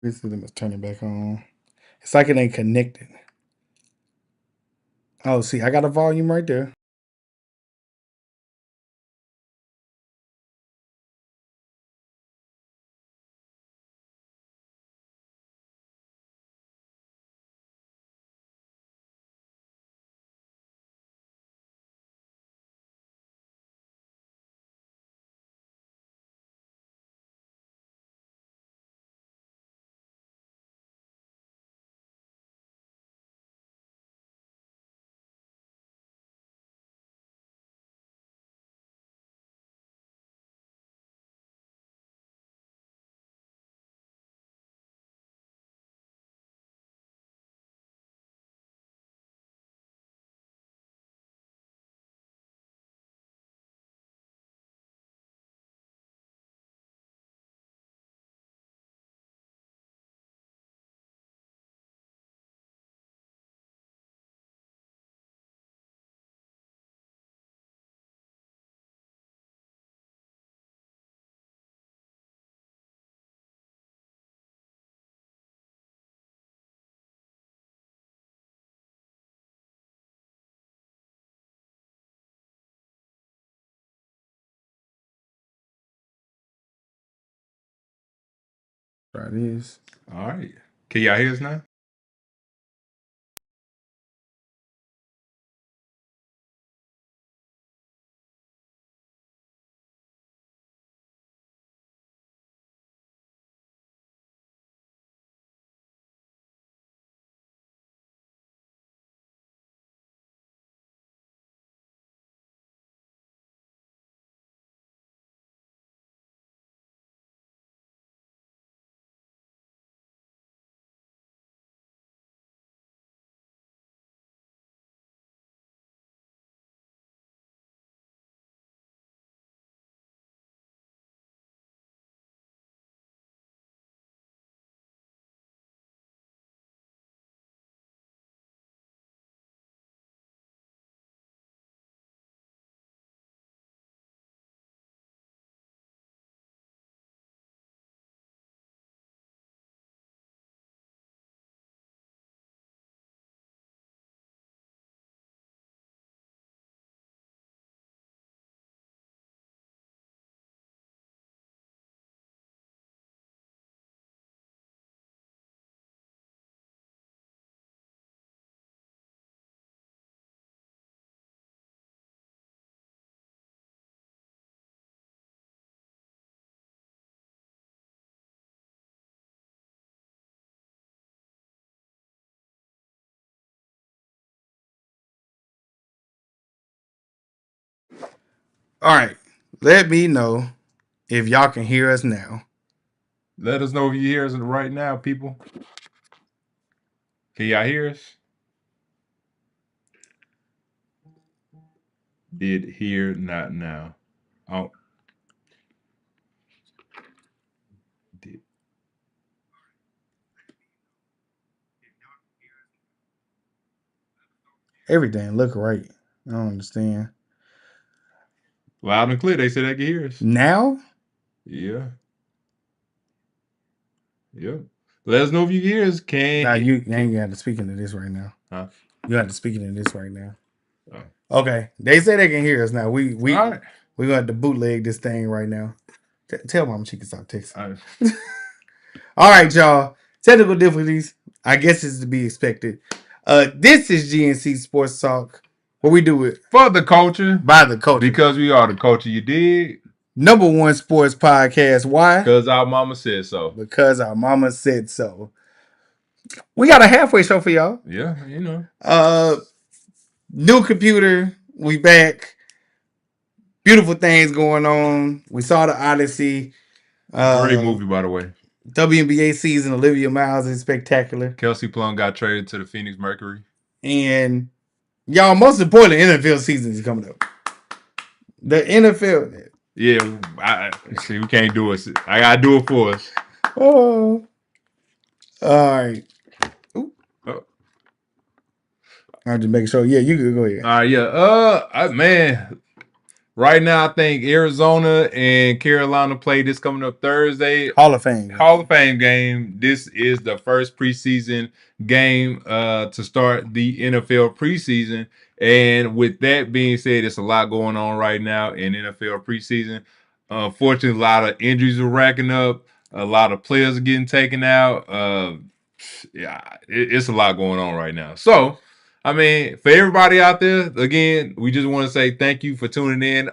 Let's turn it back on. It's like it ain't connected. Oh, see, I got a volume right there. Try this. All right. Can y'all hear us now? All right. Let me know if y'all can hear us now. Let us know if you hear us right now, people. Can y'all hear us? Did hear, not now. Oh. Did. Everything look right. I don't understand. Loud and clear. They said they can hear us. Now? Yeah. Yep. Let us know if you hear us. Nah, you ain't got to speak into this right now. Huh? You got to speak into this right now. Oh. Okay. They say they can hear us now. We All right. we're gonna have to bootleg this thing right now. Tell Mama she can stop texting. All right. All right, y'all. Technical difficulties. I guess it's to be expected. This is G&C Sports Talk, where we do it For the culture. by the culture. Because we are the culture, you dig? #1 sports podcast. Why? Because our mama said so. Because our mama said so. We got a halfway show for y'all. Yeah, you know. New computer. We back. Beautiful things going on. We saw the Odyssey. Great movie, by the way. WNBA season. Olivia Miles is spectacular. Kelsey Plum got traded to the Phoenix Mercury. And y'all, most importantly, NFL season is coming up. The NFL. Yeah, see, we can't do it. I gotta do it for us. Oh. All right. Ooh. Oh. I'm just making sure. Yeah, you could go ahead. All right, yeah. Man, Right now, I think Arizona and Carolina play this coming up Thursday. Hall of Fame. Hall of Fame game. This is the first preseason game to start the NFL preseason. And with that being said, it's a lot going on right now in NFL preseason. Unfortunately, a lot of injuries are racking up. A lot of players are getting taken out. It's a lot going on right now. So, I mean, for everybody out there, again, we just want to say thank you for tuning in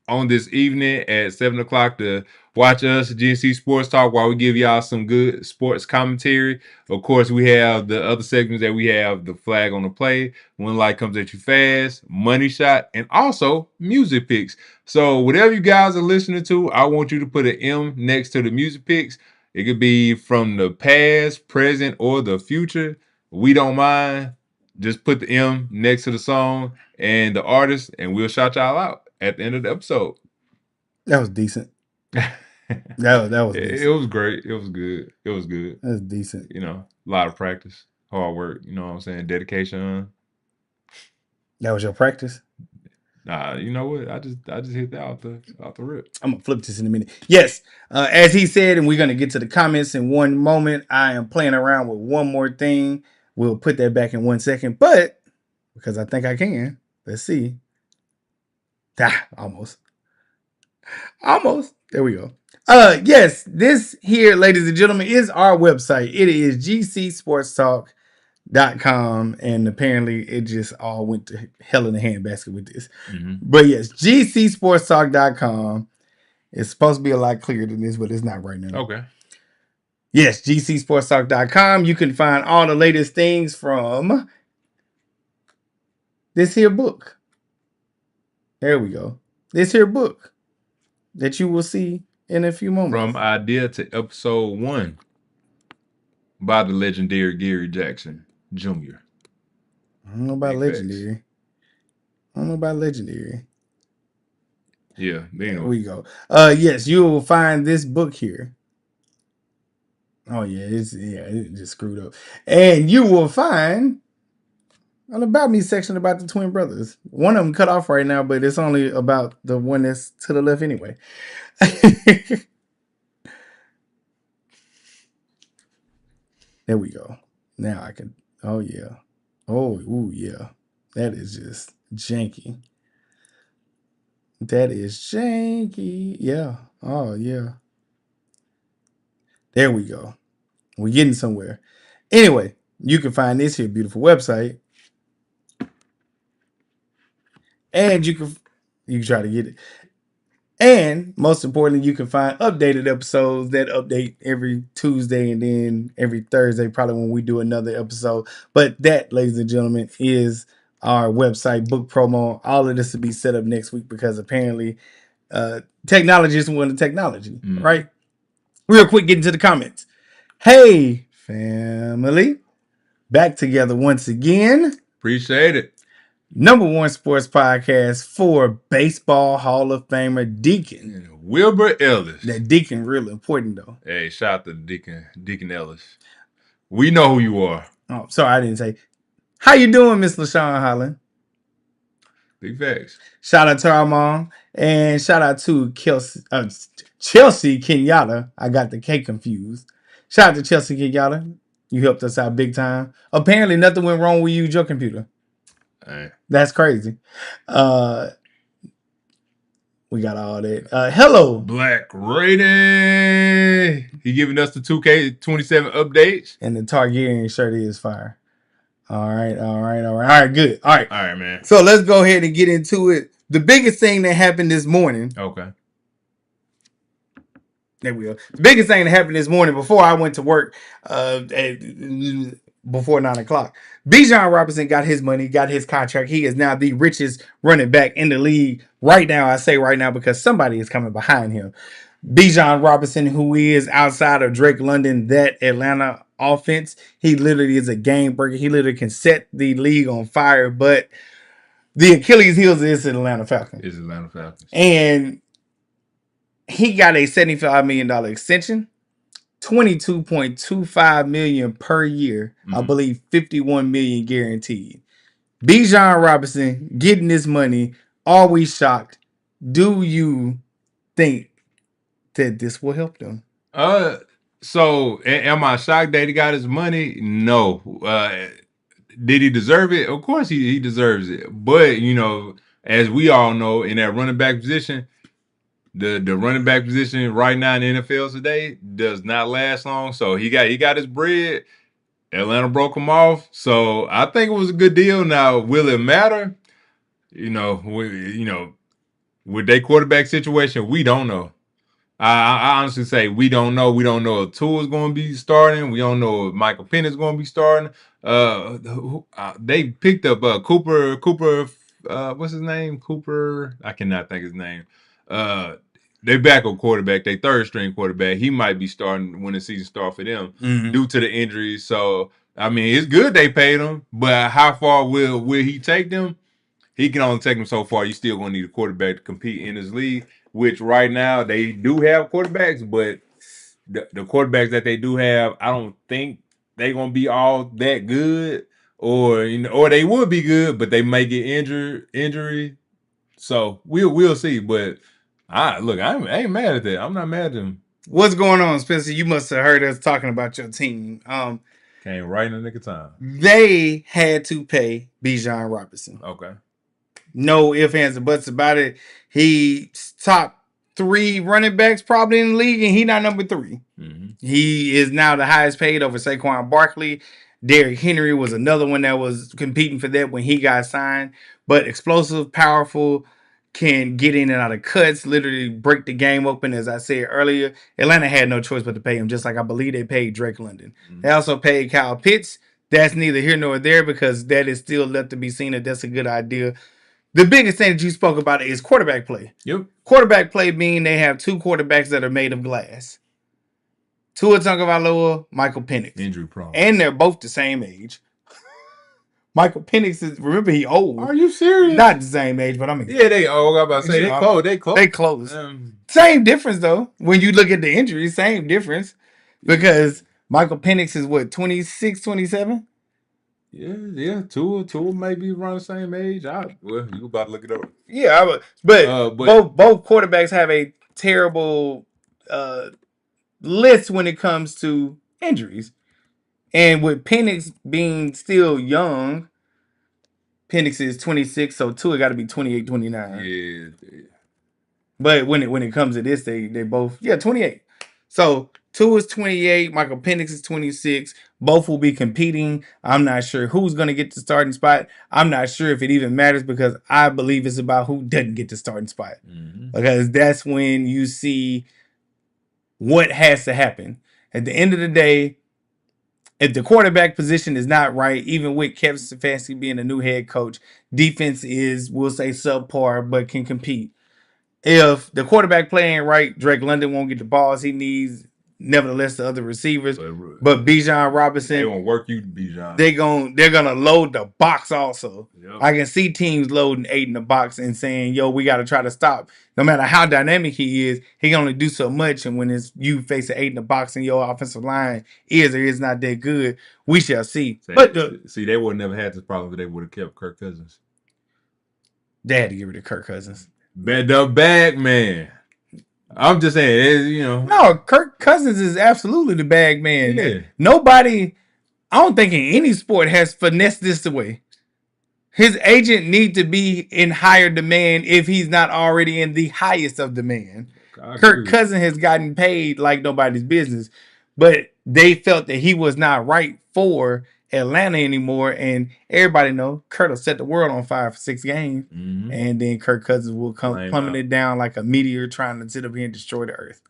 on this evening at 7 o'clock to watch us, G&C Sports Talk, while we give y'all some good sports commentary. Of course, we have the other segments that we have, the flag on the play, when light comes at you fast, money shot, and also music picks. So whatever you guys are listening to, I want you to put an M next to the music picks. It could be from the past, present, or the future. We don't mind. Just put the M next to the song and the artist, and we'll shout y'all out at the end of the episode. That was decent. That was decent. It was great. It was good. It was good. That was decent. You know, a lot of practice, hard work. You know what I'm saying? Dedication. That was your practice? Nah, you know what? I just hit that off the rip. I'm gonna flip this in a minute. Yes, as he said, and we're gonna get to the comments in one moment. I am playing around with one more thing. We'll put that back in 1 second, but because I think I can. Let's see. Almost. There we go. Yes, this here, ladies and gentlemen, is our website. It is gcsportstalk.com, and apparently it just all went to hell in a handbasket with this. Mm-hmm. But yes, gcsportstalk.com. It's supposed to be a lot clearer than this, but it's not right now. Okay. Yes, gcsportstalk.com. You can find all the latest things from this here book. There we go. This here book that you will see in a few moments. From idea to episode 1 by the legendary Gary Jackson Jr. I don't know about legendary. Yeah, anyway. There we go. Yes, you will find this book here. Oh yeah, it just screwed up. And you will find an About Me section about the twin brothers. One of them cut off right now, but it's only about the one that's to the left anyway. There we go. Now I can. Oh yeah. Oh ooh yeah. That is just janky. Yeah. Oh yeah. There we go. We're getting somewhere. Anyway, you can find this here beautiful website. And you can try to get it. And most importantly, you can find updated episodes that update every Tuesday and then every Thursday, probably when we do another episode. But that, ladies and gentlemen, is our website book promo. All of this will be set up next week because apparently technology isn't one of the technology, right? Real quick, get into the comments. Hey, family. Back together once again. Appreciate it. #1 sports podcast for Baseball Hall of Famer Deacon Wilbur Ellis. That Deacon really important though. Hey, shout out to Deacon Ellis. We know who you are. Oh, sorry, I didn't say. How you doing, Miss LaShawn Holland? Big facts. Shout out to our mom and shout out to Chelsea Kenyatta. I got the K confused. Shout out to Chelsea Kenyatta. You helped us out big time. Apparently, nothing went wrong with your computer. That's crazy. We got all that. Hello, Black Rating. He giving us the 2K27 updates. And the Targaryen shirt is fire. All right, good. All right, man. So let's go ahead and get into it. The biggest thing that happened this morning. Okay. There we go. The biggest thing that happened this morning before I went to work, before 9 o'clock. Bijan Robinson got his money, got his contract. He is now the richest running back in the league right now. I say right now because somebody is coming behind him. Bijan Robinson, who is outside of Drake London, that Atlanta offense, he literally is a game breaker. He literally can set the league on fire. But the Achilles heel is the Atlanta Falcons. And he got a $75 million extension. $22.25 million per year. I believe $51 million guaranteed. Bijan Robinson getting this money. Are we shocked? Do you think that this will help them? So am I shocked that he got his money? No. Did he deserve it? Of course he deserves it. But as we all know, in that running back position, the running back position right now in the NFL today does not last long. So he got his bread. Atlanta broke him off. So I think it was a good deal. Now, will it matter? With their quarterback situation, we don't know. I honestly say we don't know. We don't know if Tua's going to be starting. We don't know if Michael Penix going to be starting. They picked up Cooper. What's his name? Cooper. I cannot think his name. They backup quarterback. They third string quarterback. He might be starting when the season starts for them due to the injuries. So I mean, it's good they paid him, but how far will he take them? He can only take them so far. You still gonna need a quarterback to compete in this league, which right now they do have quarterbacks, but the quarterbacks that they do have, I don't think they're gonna be all that good, or or they would be good, but they may get injury. So we'll see. But I ain't mad at that. I'm not mad at them. What's going on, Spencer? You must have heard us talking about your team. Came right in the nick of time. They had to pay Bijan Robinson. Okay. No ifs, ands, or buts about it. He's top 3 running backs probably in the league, and he's not number 3. Mm-hmm. He is now the highest paid over Saquon Barkley. Derrick Henry was another one that was competing for that when he got signed. But explosive, powerful, can get in and out of cuts, literally break the game open, as I said earlier. Atlanta had no choice but to pay him, just like I believe they paid Drake London. Mm-hmm. They also paid Kyle Pitts. That's neither here nor there because that is still left to be seen if that's a good idea. The biggest thing that you spoke about is quarterback play. Yep. Quarterback play mean they have 2 quarterbacks that are made of glass. Tua Tagovailoa, Michael Penix. Injury problem. And they're both the same age. Michael Penix is, remember, he old. Are you serious? Not the same age, but I mean. Yeah, I was about to say, they close. They close. Same difference, though. When you look at the injuries, same difference. Because Michael Penix is what, 26, 27? Yeah. Tua may be around the same age. You about to look it up. Yeah, but both quarterbacks have a terrible list when it comes to injuries. And with Penix being still young, Penix is 26, so Tua got to be 28, 29. Yeah. But when it comes to this, they both 28. So Tua is 28, Michael Penix is 26. Both will be competing. I'm not sure who's going to get the starting spot. I'm not sure if it even matters because I believe it's about who doesn't get the starting spot. Mm-hmm. Because that's when you see what has to happen. At the end of the day, if the quarterback position is not right, even with Kevin Stefanski being a new head coach, defense is, we'll say, subpar, but can compete. If the quarterback play ain't right, Drake London won't get the balls he needs. Nevertheless, the other receivers, but Bijan Robinson, they gonna work you, Bijan. They're gonna load the box also. Yep. I can see teams loading 8 in the box and saying, "Yo, we got to try to stop." No matter how dynamic he is, he can only do so much. And when you face an 8 in the box and your offensive line is or is not that good, we shall see. But they would never had this problem if they would have kept Kirk Cousins. They had to get rid of Kirk Cousins. The bag man. I'm just saying, No, Kirk Cousins is absolutely the bag man. Yeah. Nobody, I don't think in any sport has finessed this away. His agent need to be in higher demand if he's not already in the highest of demand. Kirk Cousins has gotten paid like nobody's business, but they felt that he was not right for Atlanta anymore, and everybody know Kurt will set the world on fire for 6 games, and then Kirk Cousins will come plummeting down like a meteor trying to sit up here and destroy the earth.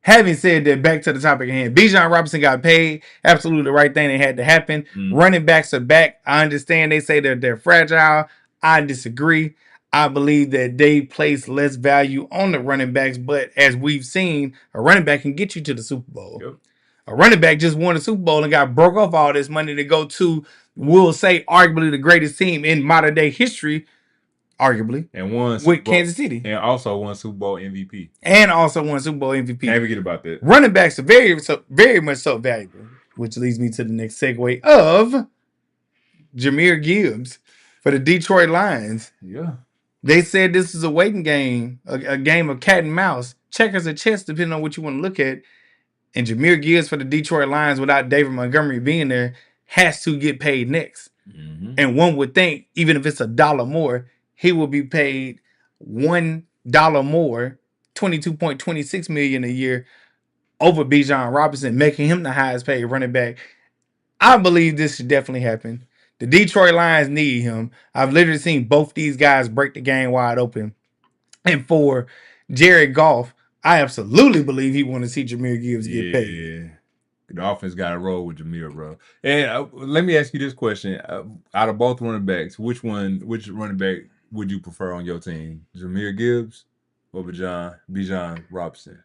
Having said that, back to the topic at hand. Bijan Robinson got paid. Absolutely the right thing that had to happen. Running backs are back. I understand they say that they're fragile. I disagree. I believe that they place less value on the running backs, but as we've seen, a running back can get you to the Super Bowl. Yep. A running back just won the Super Bowl and got broke off all this money to go to, we'll say, arguably the greatest team in modern day history, arguably, and won with Kansas City, and also won Super Bowl MVP. Can't forget about that. Running backs are very much so valuable, which leads me to the next segue of Jahmyr Gibbs for the Detroit Lions. Yeah. They said this is a waiting game, a game of cat and mouse, checkers or chess, depending on what you want to look at. And Jahmyr Gibbs for the Detroit Lions, without David Montgomery being there, has to get paid next. Mm-hmm. And one would think, even if it's $1 more, he will be paid $1 more, $22.26 million a year over Bijan Robinson, making him the highest paid running back. I believe this should definitely happen. The Detroit Lions need him. I've literally seen both these guys break the game wide open. And for Jared Goff, I absolutely believe he want to see Jahmyr Gibbs get paid. Yeah. The offense got to roll with Jahmyr, bro. And let me ask you this question: out of both running backs, which running back would you prefer on your team, Jahmyr Gibbs or Bijan Robinson?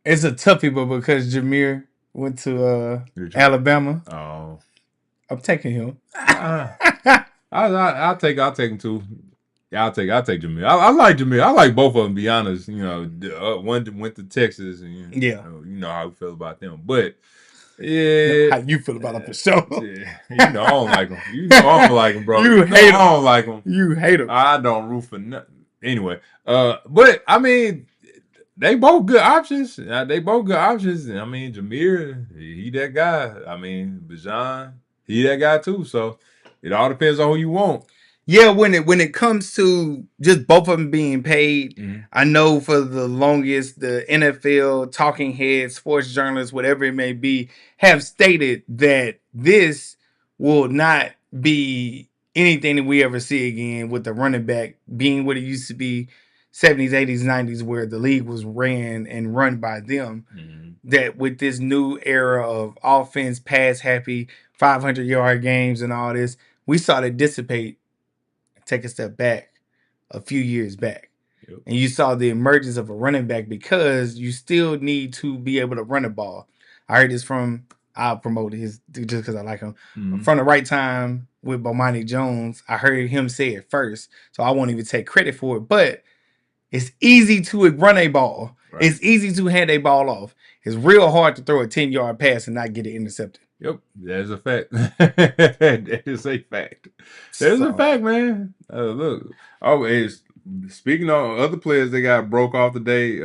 It's a toughie, but because Jahmyr went to Alabama, I'm taking him. I'll take him too. Yeah, I'll take Jahmyr. I like Jahmyr. I like both of them. To be honest, one went to Texas, and you know how we feel about them. But yeah, how you feel about them for sure? Yeah, I don't like them. I don't like them, bro. You hate them. I don't like them. You hate them. I don't root for nothing. Anyway, but I mean, they both good options. I mean, Jahmyr, he that guy. I mean, Bijan, he that guy too. So it all depends on who you want. Yeah, when it comes to just both of them being paid, I know for the longest the NFL talking heads, sports journalists, whatever it may be, have stated that this will not be anything that we ever see again with the running back being what it used to be 70s, 80s, 90s, where the league was ran and run by them. That with this new era of offense, pass happy, 500-yard games and all this, we saw it dissipate. Take a step back a few years back. Yep. And you saw the emergence of a running back because you still need to be able to run a ball. I heard this from, I'll promote his just because I like him. From the Right Time with Bomani Jones, I heard him say it first. So I won't even take credit for it. But it's easy to run a ball. Right. It's easy to hand a ball off. It's real hard to throw a 10-yard pass and not get it intercepted. Yep, that's a fact. That is a fact. That is a fact, man. Look, speaking of other players that got broke off today,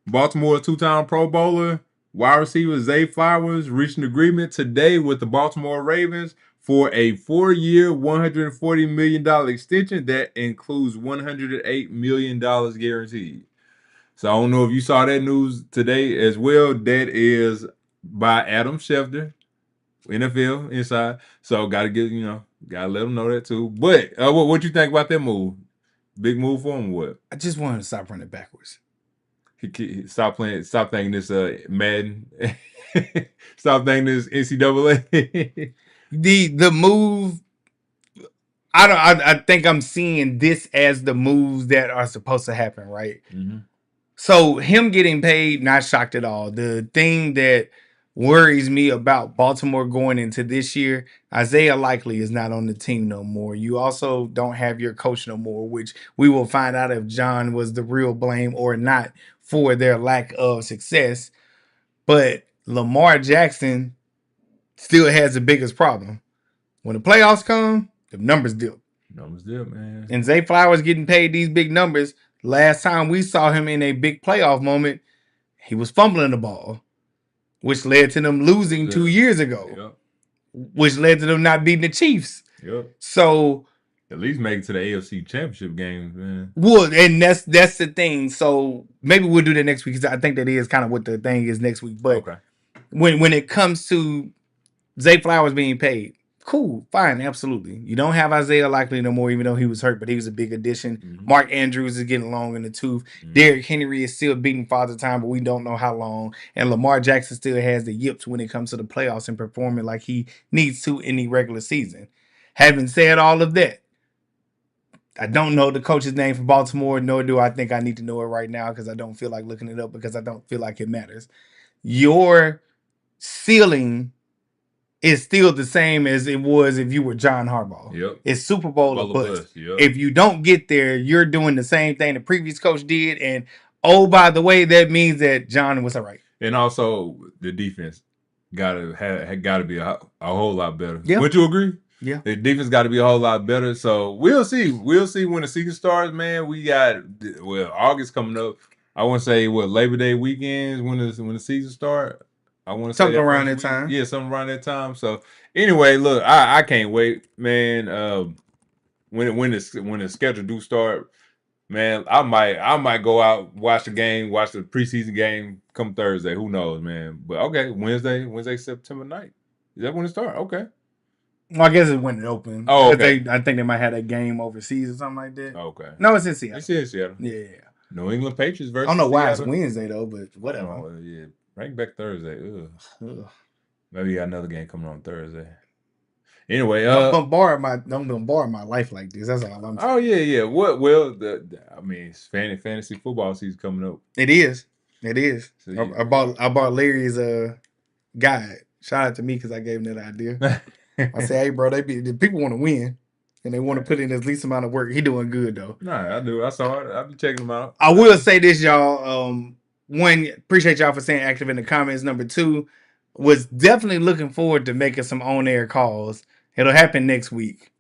Baltimore two-time Pro Bowler, wide receiver Zay Flowers reached an agreement today with the Baltimore Ravens for a 4-year, $140 million extension that includes $108 million guaranteed. So I don't know if you saw that news today as well. That is by Adam Schefter, NFL Inside. So gotta let them know that too. But what you think about that move? Big move for him, what? I just wanted to stop running backwards. Stop thinking this Madden. Stop thinking this NCAA. The move, I think I'm seeing this as the moves that are supposed to happen, right? So him getting paid, not shocked at all. The thing that worries me about Baltimore going into this year, Isaiah Likely is not on the team no more. You also don't have your coach no more, which we will find out if John was the real blame or not for their lack of success. But Lamar Jackson still has the biggest problem. When the playoffs come, the numbers dip. Numbers dip, man. And Zay Flowers getting paid these big numbers. Last time we saw him in a big playoff moment, he was fumbling the ball, which led to them losing 2 years ago, which led to them not beating the Chiefs. So at least make it to the AFC Championship games, man. Well, and that's the thing. So maybe we'll do that next week because I think that is kind of what the thing is next week. But when it comes to Zay Flowers being paid, cool, fine, absolutely. You don't have Isaiah Likely no more, even though he was hurt, but he was a big addition. Mark Andrews is getting long in the tooth. Derrick Henry is still beating Father Time, but we don't know how long. And Lamar Jackson still has the yips when it comes to the playoffs and performing like he needs to in the regular season. Having said all of that, I don't know the coach's name for Baltimore, nor do I think I need to know it right now because I don't feel like looking it up because I don't feel like it matters. Your ceiling is still the same as it was if you were John Harbaugh. It's Super Bowl or bust. If you don't get there, you're doing the same thing the previous coach did. And oh, by the way, that means that John was all right. And also the defense gotta be a whole lot better. Would you agree? Yeah. The defense got to be a whole lot better. So we'll see. We'll see when the season starts, man. We got August coming up. I want to say Labor Day weekends when the season start. I want to say Something that around first that week. time. Yeah, something around that time. So anyway, look, I can't wait, man. When the schedule do start, man, I might go out, watch the game, watch the preseason game come Thursday. Who knows, man? But okay, Wednesday, September 9th. Is that when it start? Okay. Well, I guess it's when it opened. Oh, okay. I think they might have that game overseas or something like that. Okay. No, it's in Seattle. It's in Seattle. Yeah. New England Patriots versus I don't know why Seattle. it's Wednesday though, but whatever. Oh, yeah. Bring back Thursday. Ugh. Maybe you got another game coming on Thursday. Anyway, don't bombard my life like this. That's all I'm saying. Oh yeah. What? Well, I mean, it's fantasy football season coming up. It is. So, yeah. I bought Larry's guide. Shout out to me because I gave him that idea. I said, hey, bro, the people want to win, and they want to put in the least amount of work. He doing good though. Nah, I do. I saw it. I'll be checking him out. I will say this, y'all. One, appreciate y'all for staying active in the comments. Number two, was definitely looking forward to making some on-air calls. It'll happen next week.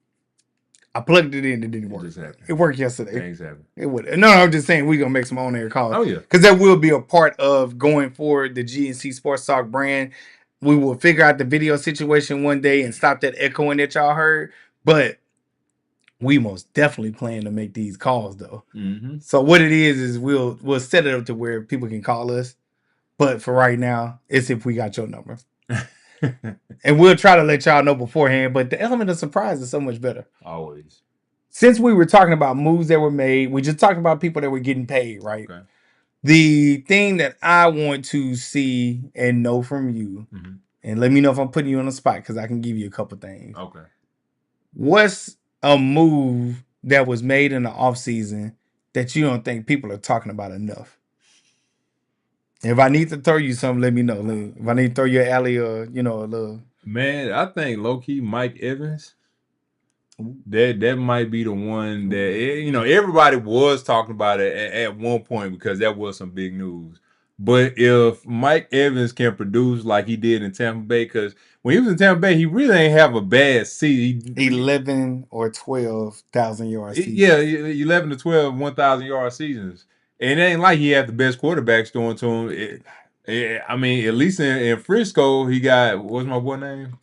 I plugged it in. It didn't work. It worked yesterday. Things happen. It would. No, I'm just saying we're going to make some on-air calls. Oh, yeah. Because that will be a part of going forward the G&C Sports Talk brand. We will figure out the video situation one day and stop that echoing that y'all heard. But we most definitely plan to make these calls, though. Mm-hmm. So what it is we'll set it up to where people can call us. But for right now, it's if we got your number. And we'll try to let y'all know beforehand, but the element of surprise is so much better. Always. Since we were talking about moves that were made, we just talked about people that were getting paid, right? Okay. The thing that I want to see and know from you, and let me know if I'm putting you on the spot because I can give you a couple things. Okay. What's a move that was made in the offseason that you don't think people are talking about enough? If I need to throw you something, let me know. If I need to throw you an alley or, a little. Man, I think low-key Mike Evans. That might be the one that, everybody was talking about it at one point because that was some big news. But if Mike Evans can produce like he did in Tampa Bay, because when he was in Tampa Bay, he really ain't have a bad season. 11 or 12,000 yard seasons. Yeah, 11 to 12 1,000 yard seasons. And it ain't like he had the best quarterbacks throwing to him. I mean, at least in Frisco, he got, what's my boy name?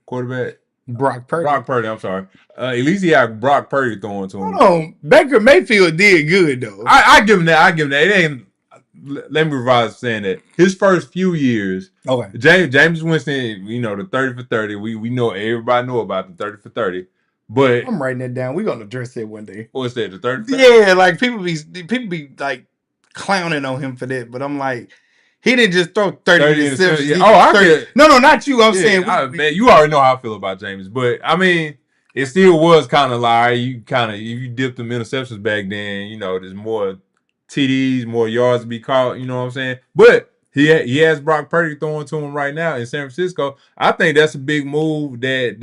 Quarterback? Brock Purdy. I'm sorry. At least he had Brock Purdy throwing to him. Hold on. Baker Mayfield did good, though. I give him that. It ain't. Let me revise saying that. His first few years, okay. James Winston, the 30 for 30. We know, everybody know about the 30 for 30. But I'm writing that down. We're gonna address that one day. What's that? The 30 for 30? Yeah, like people be like clowning on him for that, but I'm like, he didn't just throw 30 interceptions. Yeah. I could. No, not you. I'm saying man, you already know how I feel about James, but I mean, it still was kind of like if you dipped them interceptions back then, there's more TDs, more yards to be caught. You know what I'm saying? But he has Brock Purdy throwing to him right now in San Francisco. I think that's a big move that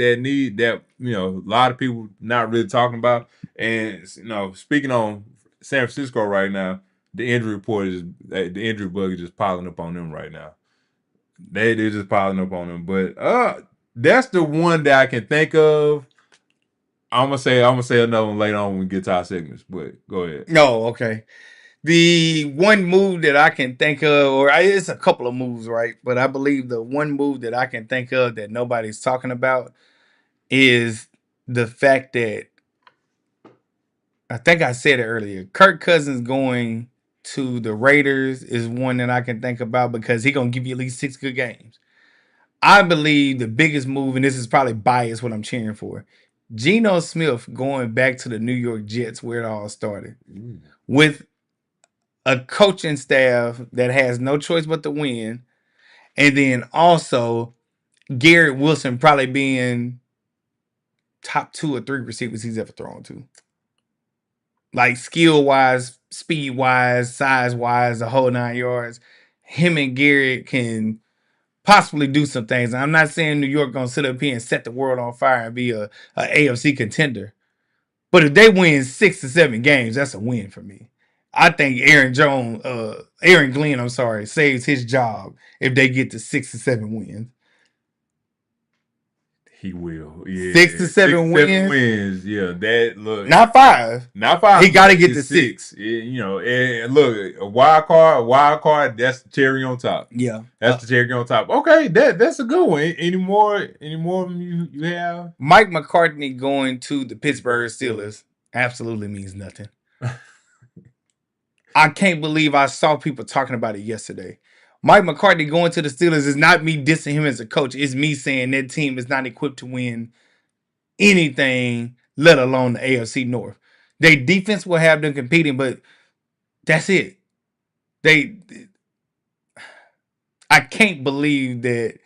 a lot of people not really talking about. And speaking on San Francisco right now, the injury bug is just piling up on them right now. They're just piling up on them. But that's the one that I can think of. I'm gonna say another one later on when we get to our segments. But go ahead. No, okay. The one move that I can think of, it's a couple of moves, right? But I believe the one move that I can think of that nobody's talking about is the fact that, I think I said it earlier, Kirk Cousins going to the Raiders is one that I can think about because he's going to give you at least 6 good games. I believe the biggest move, and this is probably biased what I'm cheering for, Geno Smith going back to the New York Jets where it all started. With a coaching staff that has no choice but to win, and then also Garrett Wilson probably being top 2 or 3 receivers he's ever thrown to. Like skill-wise, speed-wise, size-wise, the whole 9 yards. Him and Garrett can possibly do some things. I'm not saying New York going to sit up here and set the world on fire and be a AFC contender. But if they win 6 to 7 games, that's a win for me. I think Aaron Glenn, saves his job if they get to 6 to 7 wins. He will. Yeah. 6 to 7 wins. wins. Yeah. That look. Not 5. Not 5. He got to get to 6. You know, and look, a wild card, that's the cherry on top. Yeah. That's the cherry on top. Okay, that's a good one. Any more you have? Mike McCarthy going to the Pittsburgh Steelers absolutely means nothing. I can't believe I saw people talking about it yesterday. Mike McCarthy going to the Steelers is not me dissing him as a coach. It's me saying that team is not equipped to win anything, let alone the AFC North. Their defense will have them competing, but that's it. I can't believe that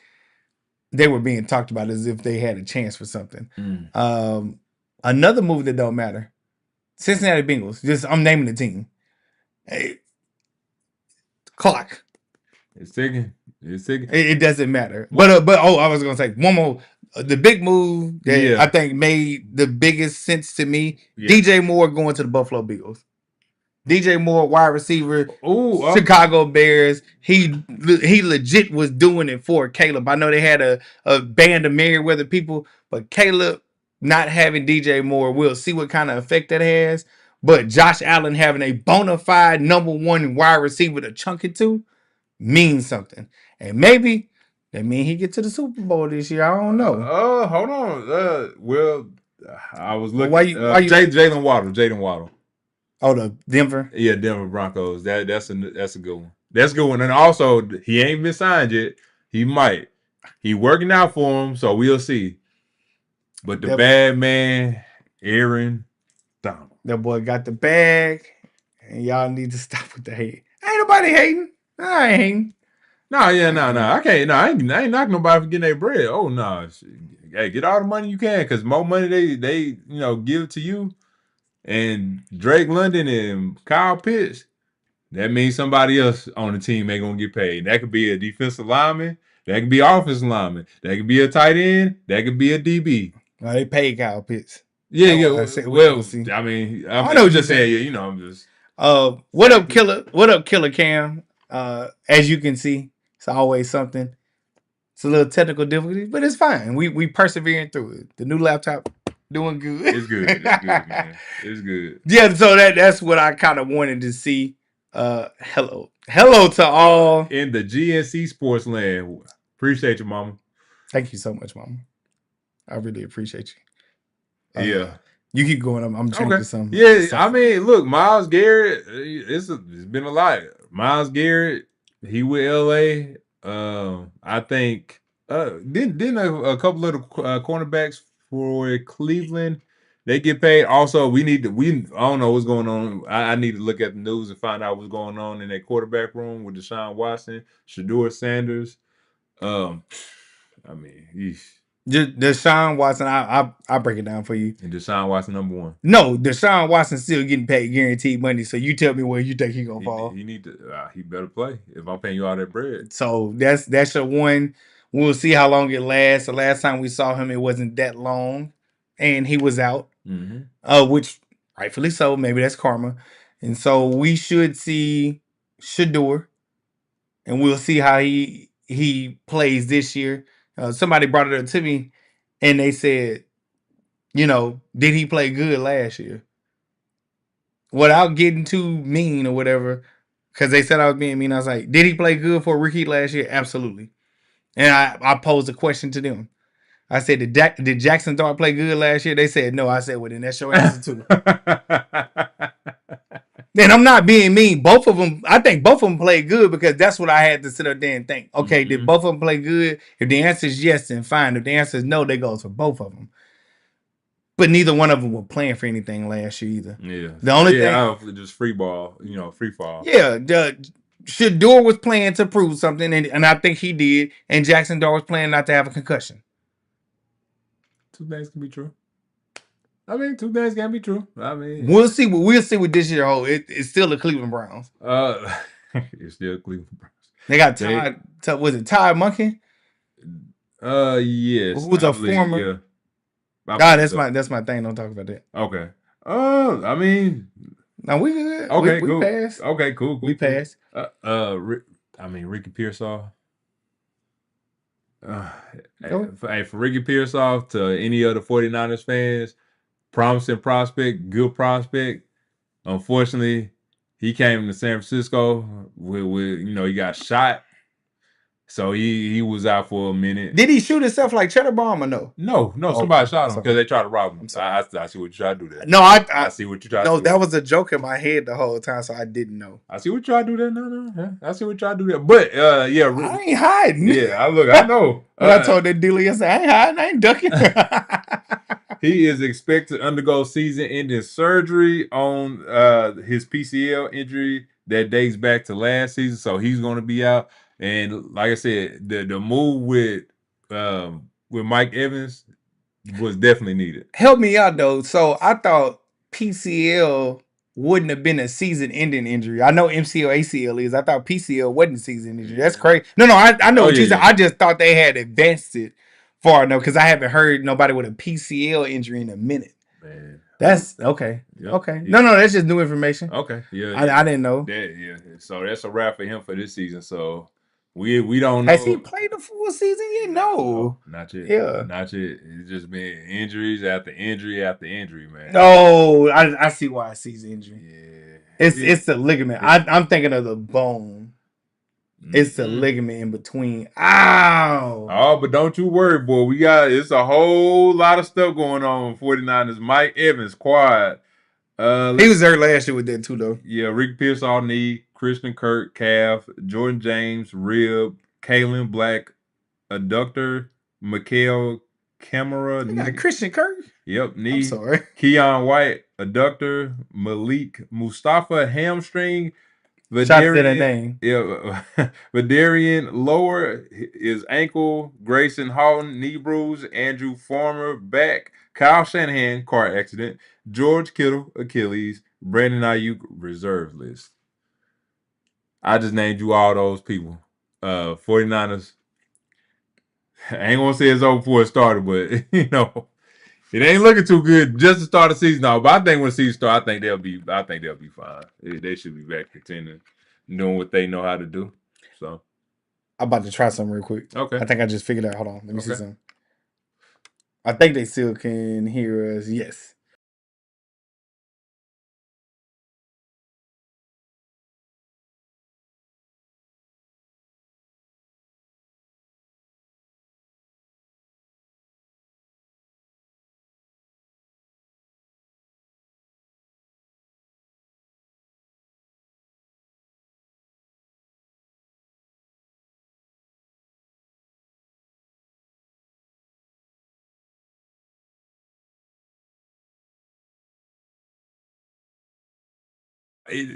they were being talked about as if they had a chance for something. Another move that don't matter. Cincinnati Bengals. I'm naming the team. Hey, clock. It's ticking. It doesn't matter. But I was gonna say one more. The big move that I think made the biggest sense to me. DJ Moore going to the Buffalo Bills. DJ Moore, wide receiver, Chicago Bears. He legit was doing it for Caleb. I know they had a band of Merriweather people, but Caleb not having DJ Moore, we'll see what kind of effect that has. But Josh Allen having a bona fide number 1 wide receiver to chunk it to means something. And maybe that means he get to the Super Bowl this year. I don't know. Hold on. Well, I was looking. Jalen Waddle. Oh, the Denver? Yeah, Denver Broncos. That's a good one. That's a good one. And also, he ain't been signed yet. He might. He working out for him, so we'll see. But the bad man, Aaron Donald. That boy got the bag, and y'all need to stop with the hate. Ain't nobody hating. I ain't hating. No. I can't. No, I ain't knocking nobody for getting their bread. Oh no. Hey, get all the money you can, because more money they give to you. And Drake London and Kyle Pitts, that means somebody else on the team ain't gonna get paid. That could be a defensive lineman, that could be offensive lineman, that could be a tight end, that could be a DB. Well, they paid Kyle Pitts. Yeah. Well, I mean, I know what you're saying. I'm just. What up, Killer? What up, Killer Cam? As you can see, it's always something. It's a little technical difficulty, but it's fine. We persevering through it. The new laptop doing good. It's good, man. It's good. Yeah, so that's what I kind of wanted to see. Hello to all in the G&C Sports land. Appreciate you, Mama. Thank you so much, Mama. I really appreciate you. Yeah. You keep going. I'm drinking some. Yeah, I mean, look, Myles Garrett. It's been a lot. Myles Garrett. He with LA. I think. Didn't a couple of the cornerbacks for Cleveland, they get paid. Also, I don't know what's going on. I need to look at the news and find out what's going on in that quarterback room with Deshaun Watson, Shedeur Sanders. I mean, Deshaun Watson, I break it down for you. And Deshaun Watson number 1. No, Deshaun Watson still getting paid guaranteed money. So you tell me where you think he gonna fall. He better play if I'm paying you all that bread. So that's your one. We'll see how long it lasts. The last time we saw him, it wasn't that long, and he was out. Which rightfully so. Maybe that's karma. And so we should see Shedeur, and we'll see how he plays this year. Somebody brought it up to me, and they said, did he play good last year? Without getting too mean or whatever, because they said I was being mean. I was like, did he play good for a rookie last year? Absolutely. And I posed a question to them. I said, did Jackson Dart play good last year? They said no. I said, well, then that's your answer too. Then I'm not being mean. Both of them, I think both of them played good, because that's what I had to sit up there and think. Okay, did both of them play good? If the answer is yes, then fine. If the answer is no, they goes for both of them. But neither one of them were playing for anything last year either. Yeah. The only thing, just free ball, free fall. Yeah, Shedeur was playing to prove something, and I think he did. And Jackson Dart was playing not to have a concussion. Two things can be true. I mean, two things can be true. I mean, we'll see what this year holds. It's still the Cleveland Browns. It's still Cleveland Browns. They got Todd. Was it Todd Monken? Yes. Who was a former? Yeah. That's my thing. Don't talk about that. Okay. I mean, no, we good. Okay, we passed. Okay, cool. We passed. Ricky Pearsall. Hey, for Ricky Pearsall to any other 49ers fans, promising prospect, good prospect. Unfortunately, he came to San Francisco with he got shot. So he was out for a minute. Did he shoot himself like Cheddar Bomb or no? No, somebody shot him because they tried to rob him. I see what you tried to do there. No, I see what you tried to do. No, that was a joke in my head the whole time, so I didn't know. I see what you tried to do there. No. Yeah, I see what you tried to do there. But yeah, I ain't hiding. Yeah, I know. But I told that dealer yesterday, I ain't hiding, I ain't ducking. He is expected to undergo season-ending surgery on his PCL injury that dates back to last season, so he's going to be out. And like I said, the move with Mike Evans was definitely needed. Help me out though. So I thought PCL wouldn't have been a season-ending injury. I know MCL, ACL is. I thought PCL wasn't a season injury. That's crazy. No, I know what you said. I just thought they had advanced it far enough because I haven't heard nobody with a PCL injury in a minute. Man. That's okay. Yep. Okay. No, that's just new information. Okay. Yeah. I didn't know. So that's a wrap for him for this season. So we don't know. Has he played the full season yet? No. Not yet. Yeah. Not yet. It's just been injuries after injury after injury, man. No, I see why it's season injury. Yeah. It's the ligament. I'm thinking of the bone. It's the ligament in between. Ow! Oh, but don't you worry, boy. It's a whole lot of stuff going on. 49ers. Mike Evans, quad. He was there last year with that too, though. Yeah, Rick Pearsall knee, Christian Kirk calf, Jordan James rib, Kalen Black adductor, Mikael Camera knee. Christian Kirk. Yep, knee. I'm sorry. Keon White adductor, Malik Mustafa hamstring. Shout out to that name. Yeah, Vidarian lower is ankle. Grayson Halton knee bruise. Andrew Farmer back. Kyle Shanahan car accident. George Kittle Achilles. Brandon Ayuk reserve list. I just named you all those people. 49ers. I ain't gonna say it's over before it started, but it ain't looking too good just to start the season now. But I think when the season starts, I think they'll be fine. They should be back contending, doing what they know how to do. So I'm about to try something real quick. Okay. I think I just figured out. Hold on. Let me see something. I think they still can hear us. Yes.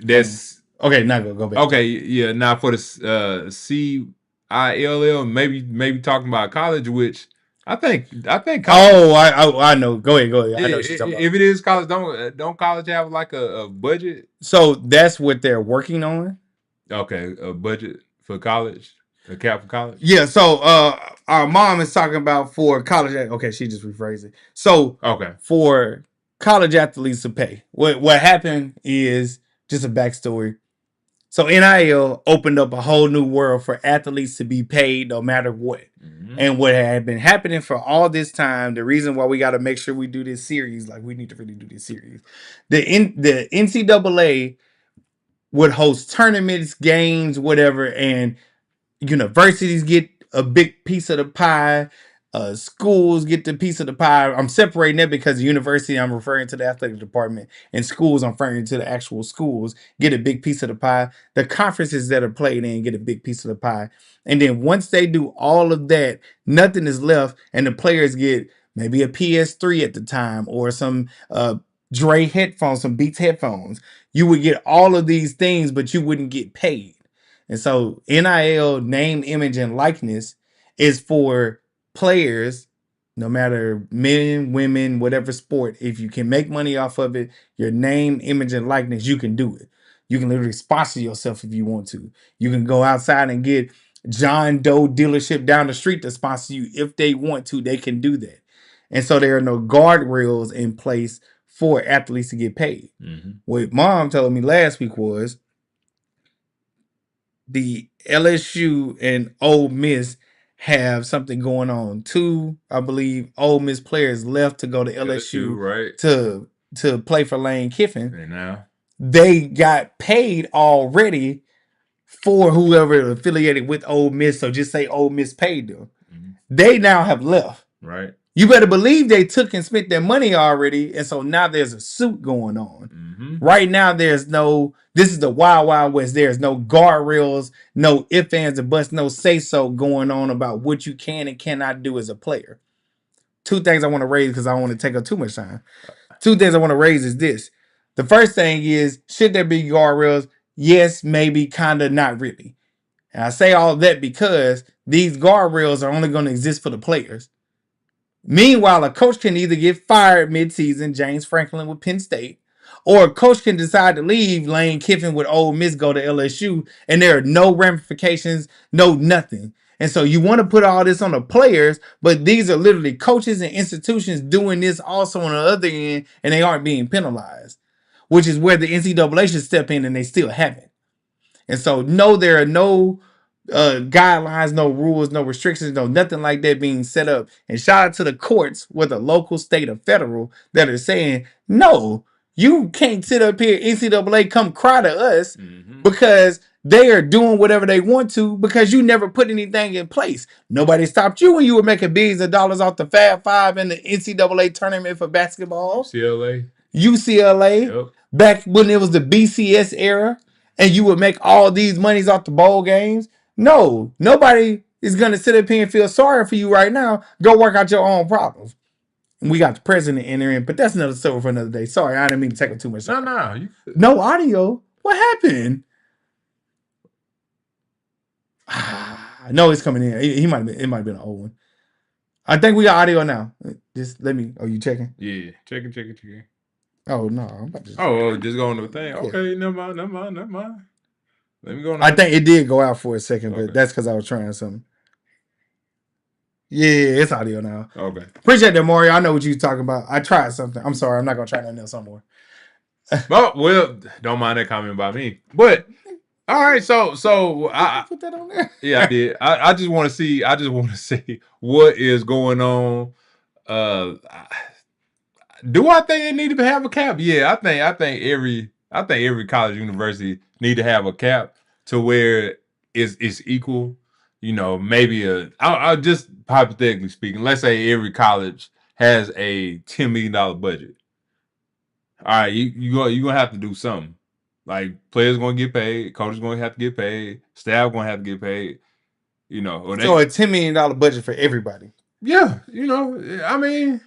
That's okay. Now go back. Okay, yeah. Now for the CILL, maybe talking about college, which I think. College, I know. Go ahead. I know what you're talking about. If it is college, don't college have like a budget? So that's what they're working on. Okay, a budget for college, a cap for college. Yeah. So our mom is talking about for college. Okay, she just rephrased it. So for college athletes to pay. What happened is just a backstory. So NIL opened up a whole new world for athletes to be paid no matter what. Mm-hmm. And what had been happening for all this time, the reason why we got to make sure we do this series, like we need to really do this series. The NCAA would host tournaments, games, whatever, and universities get a big piece of the pie. Schools get the piece of the pie. I'm separating that because the university, I'm referring to the athletic department, and schools, I'm referring to the actual schools, get a big piece of the pie. The conferences that are played in get a big piece of the pie. And then once they do all of that, nothing is left, and the players get maybe a PS3 at the time or some Dre headphones, some Beats headphones. You would get all of these things, but you wouldn't get paid. And so NIL, name, image, and likeness is for players, no matter men, women, whatever sport. If you can make money off of it, your name, image, and likeness, you can do it. You can literally sponsor yourself if you want to. You can go outside and get John Doe dealership down the street to sponsor you. If they want to, they can do that. And so there are no guardrails in place for athletes to get paid. Mm-hmm. What mom told me last week was the LSU and Ole Miss have something going on. 2, I believe, Ole Miss players left to go to LSU, right? to play for Lane Kiffin. And now They got paid already for whoever affiliated with Ole Miss. So just say Ole Miss paid them. mm-hmm. They now have left. Right. You better believe they took and spent their money already. And so now there's a suit going on. Mm-hmm. Right now, this is the Wild Wild West. There's no guardrails, no ifs, ands, or buts, no say-so going on about what you can and cannot do as a player. 2 things I want to raise because I don't want to take up too much time. 2 things I want to raise is this. The first thing is, should there be guardrails? Yes, maybe, kind of, not really. And I say all that because these guardrails are only going to exist for the players. Meanwhile, a coach can either get fired mid-season, James Franklin with Penn State, or a coach can decide to leave, Lane Kiffin with Ole Miss, go to LSU, and there are no ramifications, no nothing. And so you want to put all this on the players, but these are literally coaches and institutions doing this also on the other end, and they aren't being penalized, which is where the NCAA should step in, and they still haven't. And so, no, there are no guidelines, no rules, no restrictions, no nothing like that being set up. And shout out to the courts, whether local, state, or federal, that are saying, no, you can't sit up here, NCAA, come cry to us because they are doing whatever they want to because you never put anything in place. Nobody stopped you when you were making billions of dollars off the Fab Five in the NCAA tournament for basketball. UCLA, Yep. back when it was the BCS era, and you would make all these monies off the bowl games. No, nobody is going to sit up here and feel sorry for you right now. Go work out your own problems. And we got the president entering, but that's another story for another day. Sorry, I didn't mean to take up too much time. No. No audio. What happened? No, it's coming in. It might have been an old one. I think we got audio now. Just let me. Oh, you checking? Yeah, checking. Oh no, I'm about to. Just going to the thing. Okay, never mind. Let me go. I think it did go out for a second, but that's because I was trying something. Yeah, it's audio now. Okay. Appreciate that, Mario. I know what you're talking about. I tried something. I'm sorry. I'm not going to try nothing else anymore. Well, don't mind that comment about me. But, all right, so I put that on there. Yeah, I did. I just want to see. I just want to see what is going on. Do I think they need to have a cap? Yeah, I think every college university need to have a cap to where it's equal. You know, maybe I'll just hypothetically speaking, let's say every college has a $10 million budget. All right, you're gonna have to do something. Like players gonna get paid, coaches gonna have to get paid, staff gonna have to get paid. You know, so a $10 million budget for everybody. Yeah, you know, I mean.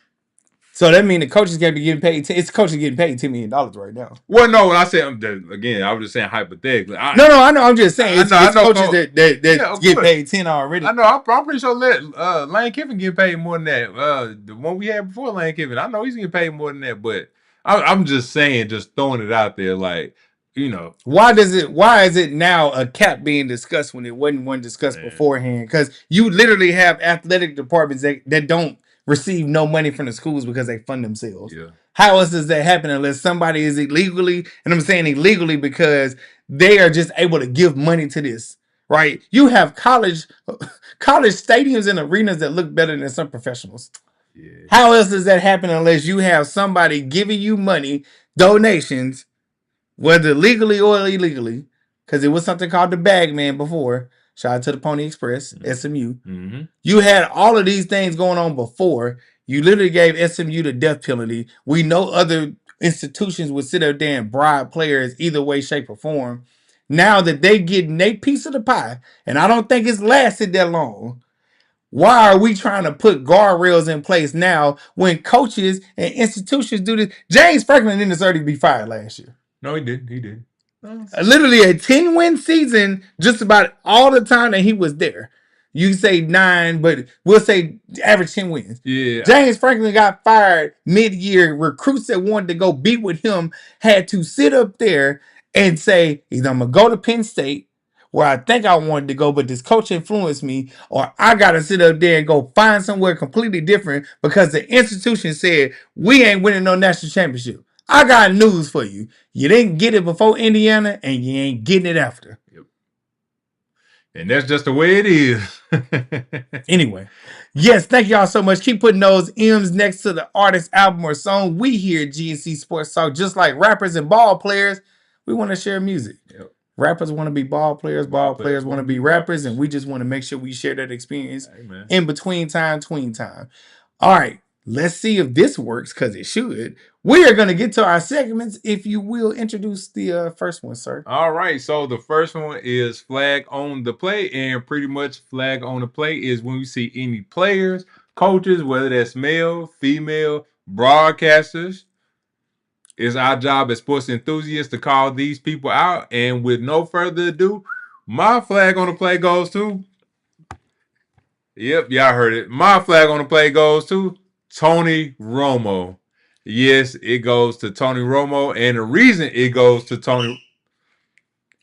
So that means the coaches got to be getting paid. It's coaches getting paid $10 million right now. Well, no, when I said again, I was just saying hypothetically. No, I know. I'm just saying it's coaches that get paid 10 already. I know. I'm pretty sure Lane Kiffin get paid more than that. The one we had before Lane Kiffin, I know he's getting paid more than that. But I'm just saying, just throwing it out there, like you know. Why is it now a cap being discussed when it wasn't one discussed beforehand? Because you literally have athletic departments that don't receive no money from the schools because they fund themselves. Yeah. How else does that happen unless somebody is illegally, and I'm saying illegally because they are just able to give money to this, right? You have college stadiums and arenas that look better than some professionals. Yeah. How else does that happen unless you have somebody giving you money, donations, whether legally or illegally, because it was something called the bag man before. Shout out to the Pony Express, SMU. Mm-hmm. You had all of these things going on before. You literally gave SMU the death penalty. We know other institutions would sit up there and bribe players either way, shape, or form. Now that they getting their piece of the pie, and I don't think it's lasted that long, why are we trying to put guardrails in place now when coaches and institutions do this? James Franklin didn't deserve to be fired last year. No, he did. Literally a 10-win season just about all the time that he was there. You say 9, but we'll say average 10 wins. Yeah. James Franklin got fired mid-year. Recruits that wanted to go be with him had to sit up there and say, either I'm going to go to Penn State, where I think I wanted to go, but this coach influenced me, or I got to sit up there and go find somewhere completely different because the institution said, we ain't winning no national championship. I got news for you. You didn't get it before Indiana, and you ain't getting it after. Yep. And that's just the way it is. Anyway, yes, thank y'all so much. Keep putting those M's next to the artist, album, or song. We here at G&C Sports Talk, just like rappers and ball players, we want to share music. Yep. Rappers want to be ball players want to be rappers, and we just want to make sure we share that experience in between time, tween time. All right, let's see if this works, because it should. We are going to get to our segments. If you will introduce the first one, sir. All right, so the first one is flag on the play, and pretty much flag on the play is when we see any players, coaches, whether that's male, female, broadcasters. It's our job as sports enthusiasts to call these people out. And with no further ado, my flag on the play goes to. Yep, y'all heard it. My flag on the play goes to Tony Romo. Yes, it goes to Tony Romo. And the reason it goes to Tony.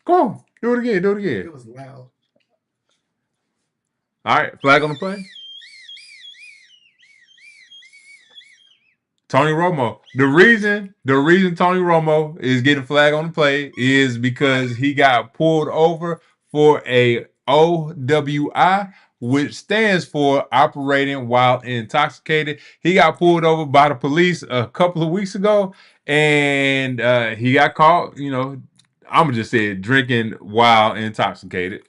Go on. Do it again. Do it again. It was loud. All right, flag on the play. Tony Romo. The reason Tony Romo is getting flag on the play is because he got pulled over for a OWI, which stands for operating while intoxicated. He got pulled over by the police a couple of weeks ago, and he got caught, I'm just saying, drinking while intoxicated.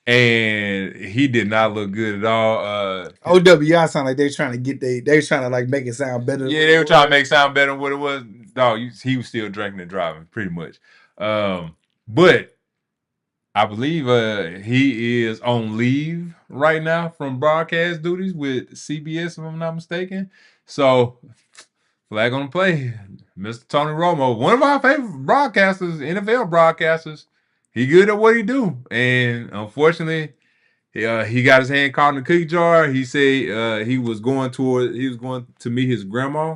And he did not look good at all. OWI sound like they're trying to get they trying to like make it sound better. Yeah, they were trying to make it sound better than what it was. Dog, he was still drinking and driving, pretty much. But I believe he is on leave right now from broadcast duties with CBS, if I'm not mistaken. So, flag on the play, Mr. Tony Romo, one of our favorite broadcasters, NFL broadcasters. He good at what he do, and unfortunately, he got his hand caught in the cookie jar. He said he was going to meet his grandma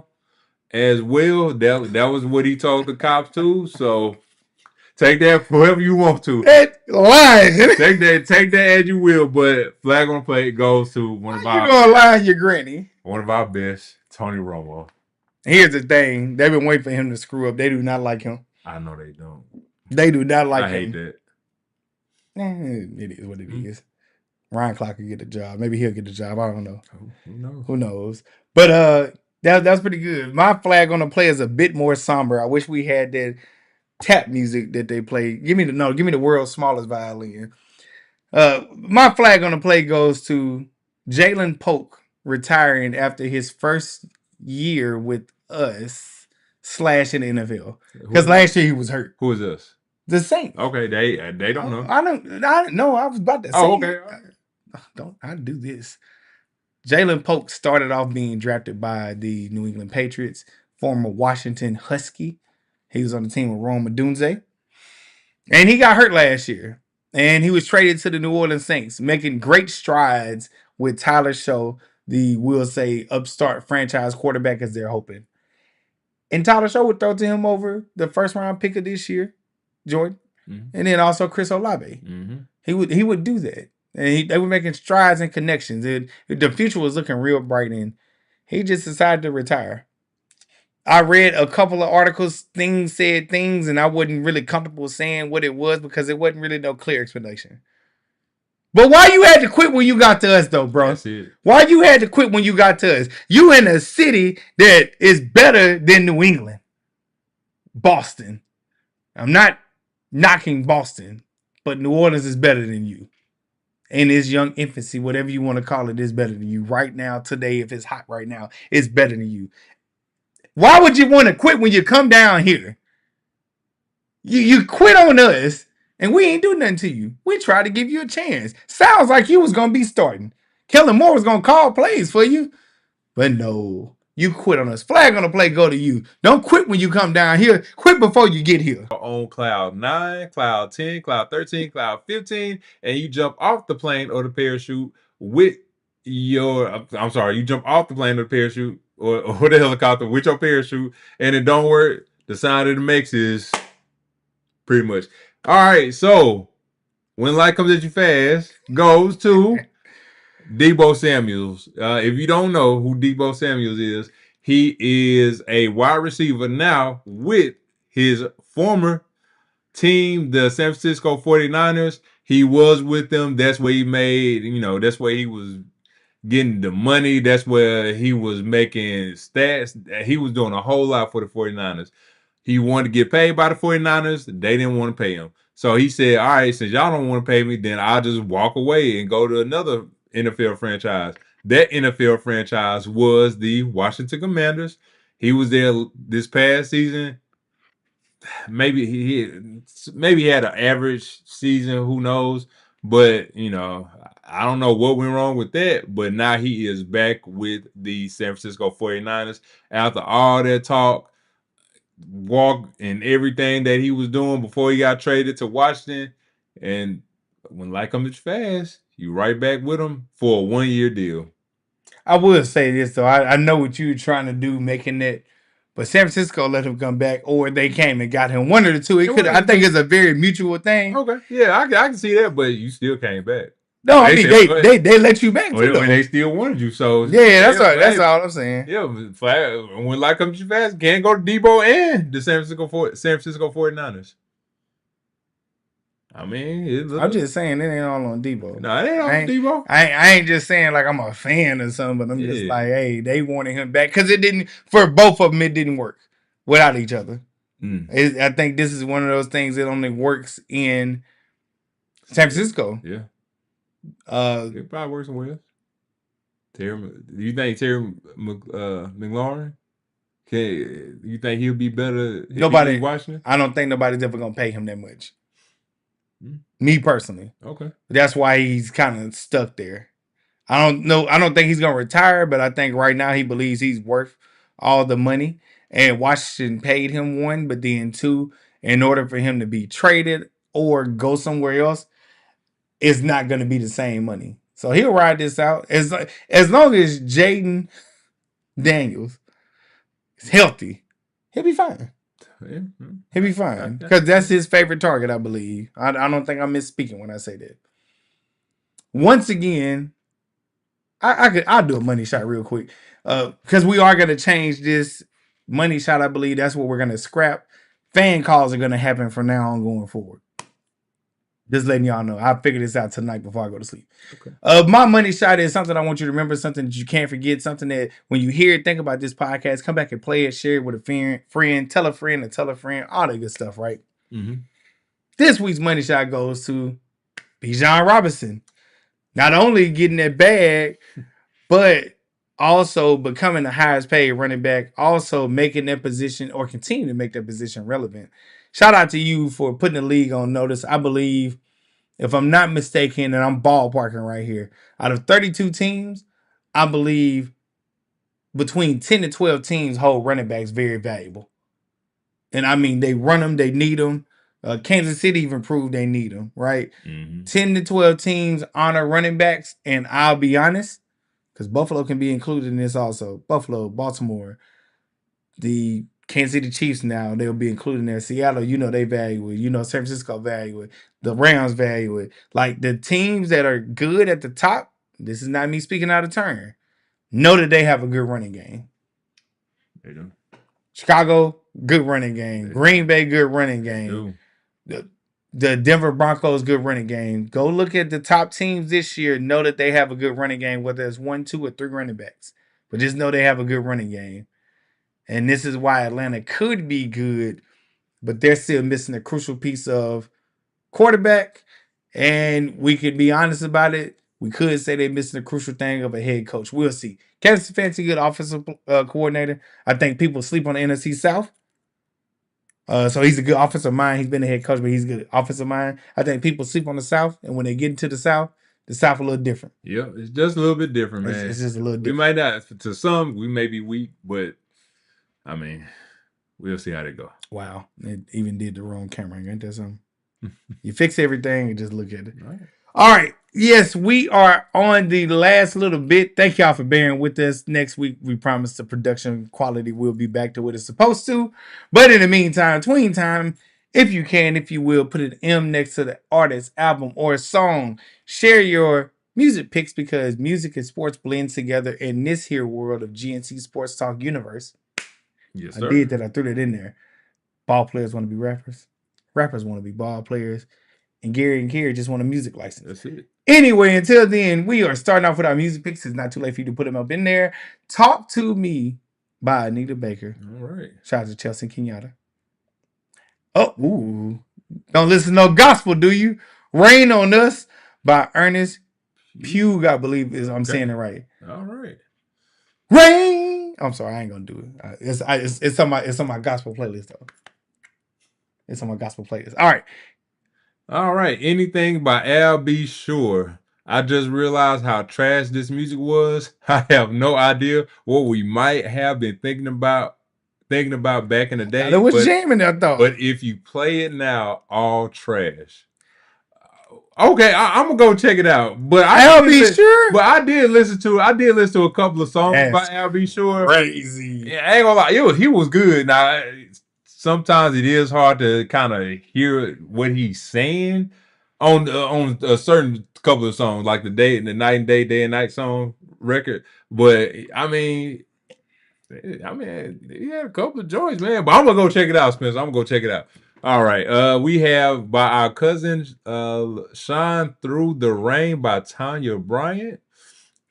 as well. That was what he told the cops too. So take that for whoever you want to. Lying. Take that as you will. But flag on the play goes to one of our. You gonna lie your granny? One of our best, Tony Romo. Here's the thing: they've been waiting for him to screw up. They do not like him. I know they don't. They do not like him. I hate that. It is what it is. Ryan Clark could get the job. Maybe he'll get the job. I don't know. Who knows? But that's pretty good. My flag on the play is a bit more somber. I wish we had that tap music that they play. Give me the world's smallest violin. My flag on the play goes to Jalen Polk retiring after his first year with us / in the NFL. Because last year he was hurt. Who is this? The Saints. Okay, they don't know. I don't know. I was about to say. Oh, okay. I do this. Jalen Polk started off being drafted by the New England Patriots, former Washington Husky. He was on the team with Romo, and he got hurt last year. And he was traded to the New Orleans Saints, making great strides with Tyler Show, the, we'll say, upstart franchise quarterback, as they're hoping. And Tyler Show would throw to him over the first round pick of this year, Jordan, and then also Chris Olave. He would do that. And they were making strides and connections. The future was looking real bright, and he just decided to retire. I read a couple of articles, said things, and I wasn't really comfortable saying what it was because it wasn't really no clear explanation. But why you had to quit when you got to us, though, bro? That's it. Why you had to quit when you got to us? You in a city that is better than New England. Boston. I'm not knocking Boston, but New Orleans is better than you. In its young infancy, whatever you want to call it, is better than you. Right now, today, if it's hot right now, it's better than you. Why would you want to quit when you come down here? You quit on us, and we ain't do nothing to you. We tried to give you a chance. Sounds like you was going to be starting. Kellen Moore was going to call plays for you. But no, you quit on us. Flag on the play, go to you. Don't quit when you come down here. Quit before you get here. On cloud 9, cloud 10, cloud 13, cloud 15, and you jump off the plane or the parachute with your, you jump off the plane or the parachute or the helicopter with your parachute, and then don't worry, the sound it makes is pretty much. All right, so when light comes at you fast, goes to Deebo Samuels. If you don't know who Deebo Samuels is, he is a wide receiver now with his former team, the San Francisco 49ers. he was with them. That's where he made, that's where he was getting the money. That's where he was making stats. He was doing a whole lot for the 49ers. He wanted to get paid by the 49ers. They didn't want to pay him. So he said, all right, since y'all don't want to pay me, then I'll just walk away and go to another NFL franchise. That NFL franchise was the Washington Commanders. He was there this past season. Maybe he had an average season, who knows? But I don't know what went wrong with that. But now he is back with the San Francisco 49ers after all that talk, walk, and everything that he was doing before he got traded to Washington. And when life comes fast, you right back with him for a 1-year deal. I will say this though. I know what you were trying to do, making that, but San Francisco let him come back, or they came and got him. One of the two. It could. I think it's a very mutual thing. Okay, yeah, I can see that, but you still came back. No, I mean they let you back too. When they still wanted you, so yeah, that's right. That's all I'm saying. Yeah, when life comes too fast, can't go to Deebo and the San Francisco 49ers. I mean, I'm just saying it ain't all on Deebo. No, it ain't all on Deebo. I ain't just saying like I'm a fan or something, but I'm just like, hey, they wanted him back because it didn't, for both of them, it didn't work without each other. I think this is one of those things that only works in San Francisco. Yeah. It probably works in Wales. Do you think Terry McLaurin? You think he'll be better? Nobody Washington. I don't think nobody's ever gonna pay him that much. Me personally. Okay. That's why he's kind of stuck there. I don't know. I don't think he's gonna retire, but I think right now he believes he's worth all the money. And Washington paid him one, but then two, in order for him to be traded or go somewhere else, it's not going to be the same money. So he'll ride this out as long as Jaden Daniels is healthy, he'll be fine. He'll be fine because that's his favorite target, I believe. I don't think I'm misspeaking when I say that. Once again, I'll do a money shot real quick because we are going to change this money shot. I believe that's what we're going to scrap. Fan calls are going to happen from now on going forward. Just letting y'all know. I'll figure this out tonight before I go to sleep. Okay. My money shot is something I want you to remember, something that you can't forget, something that when you hear it, think about this podcast, come back and play it, share it with a friend, tell a friend, all that good stuff, right? Mm-hmm. This week's money shot goes to Bijan Robinson. Not only getting that bag, but also becoming the highest paid running back, also making that position or continue to make that position relevant. Shout out to you for putting the league on notice. I believe, if I'm not mistaken, and I'm ballparking right here, out of 32 teams, I believe between 10 to 12 teams hold running backs very valuable. And I mean, they run them, they need them. Kansas City even proved they need them, right? Mm-hmm. 10 to 12 teams honor running backs, and I'll be honest, because Buffalo can be included in this also. Buffalo, Baltimore, the Kansas City Chiefs now, they'll be included in there. Seattle, they value it. San Francisco value it. The Rams value it. Like the teams that are good at the top, this is not me speaking out of turn, know that they have a good running game. They do. Chicago, good running game. Green Bay, good running game. The Denver Broncos, good running game. Go look at the top teams this year. Know that they have a good running game, whether it's 1, 2, or 3 running backs. But just know they have a good running game. And this is why Atlanta could be good, but they're still missing a crucial piece of quarterback. And we could be honest about it. We could say they're missing a crucial thing of a head coach. We'll see. Kevin Stefanski, good offensive coordinator. I think people sleep on the NFC South. So he's a good offensive mind. He's been a head coach, but he's a good offensive mind. I think people sleep on the South, and when they get into the South a little different. Yeah, it's just a little bit different, man. It's just a little different. We might not, to some, we may be weak, but I mean, we'll see how they go. Wow. It even did the wrong camera. Ain't that something? You fix everything and just look at it. All right. Yes, we are on the last little bit. Thank y'all for bearing with us. Next week, we promise the production quality will be back to what it's supposed to. But in the meantime, tween time, if you can, if you will, put an M next to the artist, album, or song. Share your music picks because music and sports blend together in this here world of G&C Sports Talk universe. Yes, sir. I did that. I threw that in there. Ball players want to be rappers. Rappers want to be ball players. and Gary and Cary just want a music license. That's it. Anyway, until then, we are starting off with our music picks. It's not too late for you to put them up in there. Talk to Me by Anita Baker. All right. Shout out to Chelsea Kenyatta. Oh, ooh. Don't listen to no gospel, do you? Rain on Us by Ernest Pugh, I believe I'm saying it right. All right. Rain. I'm sorry, I ain't gonna do it. It's on my gospel playlist though. It's on my gospel playlist. All right. Anything by Al B. Sure. I just realized how trash this music was. I have no idea what we might have been thinking about back in the day. It was jamming that though. But if you play it now, all trash. Okay, I'm gonna go check it out. But Al B. Sure. But I did listen to a couple of songs by Al B. Sure. Crazy. Yeah, I ain't gonna lie, he was good. Now sometimes it is hard to kind of hear what he's saying on a certain couple of songs, like the night and day and night song record. But I mean, he had a couple of joints, man. But I'm gonna go check it out, Spencer. I'm gonna go check it out. All right. We have by our cousin Shine Through the Rain by Tanya Bryant.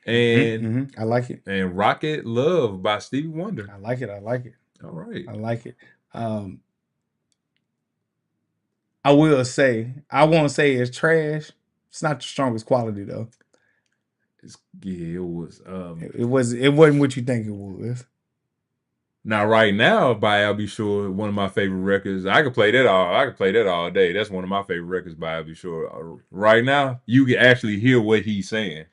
And I like it. And Rocket Love by Stevie Wonder. I like it. All right. I like it. I will say, I won't say it's trash. It's not the strongest quality though. It was. It wasn't what you think it was. Now, right now, by Al B. Sure, one of my favorite records. I could play that all day. That's one of my favorite records by Al B. Sure. Right now, you can actually hear what he's saying.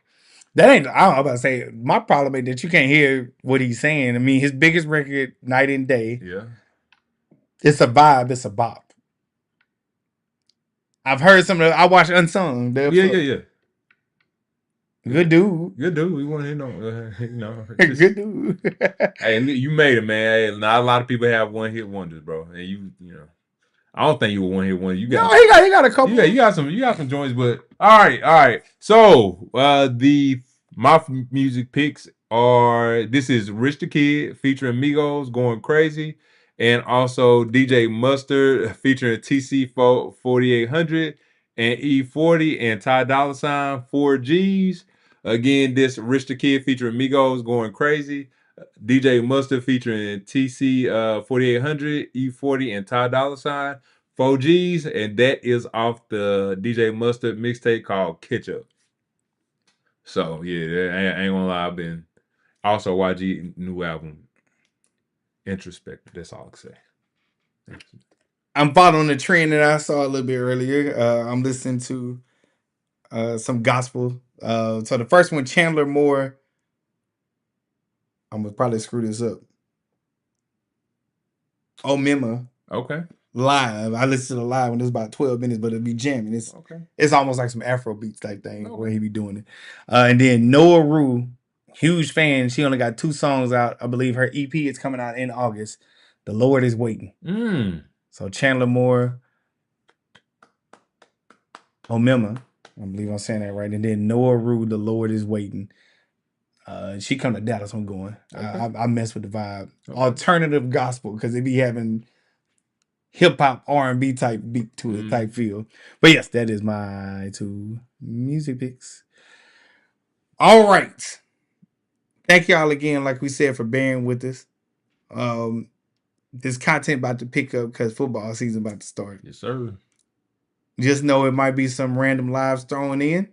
That ain't. I'm about to say my problem is that you can't hear what he's saying. I mean, his biggest record, Night and Day. Yeah. It's a vibe. It's a bop. I've heard some of. I watched Unsung. Yeah. Good dude. We want to hear Good dude. Hey, you made it, man. Hey, not a lot of people have one hit wonders, bro. And you know, I don't think you were one hit wonder. You got he got a couple. You got some joints, but all right. So my music picks are this is Rich the Kid featuring Migos Going Crazy, and also DJ Mustard featuring TC 4800 and E40 and Ty Dolla $ign 4Gs. Again, this Rich the Kid featuring Migos Going Crazy, DJ Mustard featuring TC 4800, E40 and Ty Dolla $ign 4Gs, and that is off the DJ Mustard mixtape called Ketchup. So yeah, I ain't gonna lie, I've been also YG new album Introspective. That's all I can say. I'm following the trend that I saw a little bit earlier. I'm listening to some gospel. So the first one, Chandler Moore. I'm gonna probably screw this up. Oh, Mema. Okay. Live. I listened to the live when it's about 12 minutes, but it'll be jamming. It's almost like some Afro beats type thing where he be doing it. And then Noah Rue, huge fan. She only got 2 songs out. I believe her EP is coming out in August. The Lord is Waiting. So Chandler Moore, Omema, I believe I'm saying that right. And then Noah Rue, The Lord is Waiting. She come to Dallas, I'm going. Okay. I mess with the vibe. Okay. Alternative gospel, because they be having hip-hop R&B type beat to it, type feel. But yes, that is my 2 music picks. All right. Thank y'all again, like we said, for bearing with us. This content about to pick up because football season about to start. Yes, sir. Just know it might be some random lives thrown in.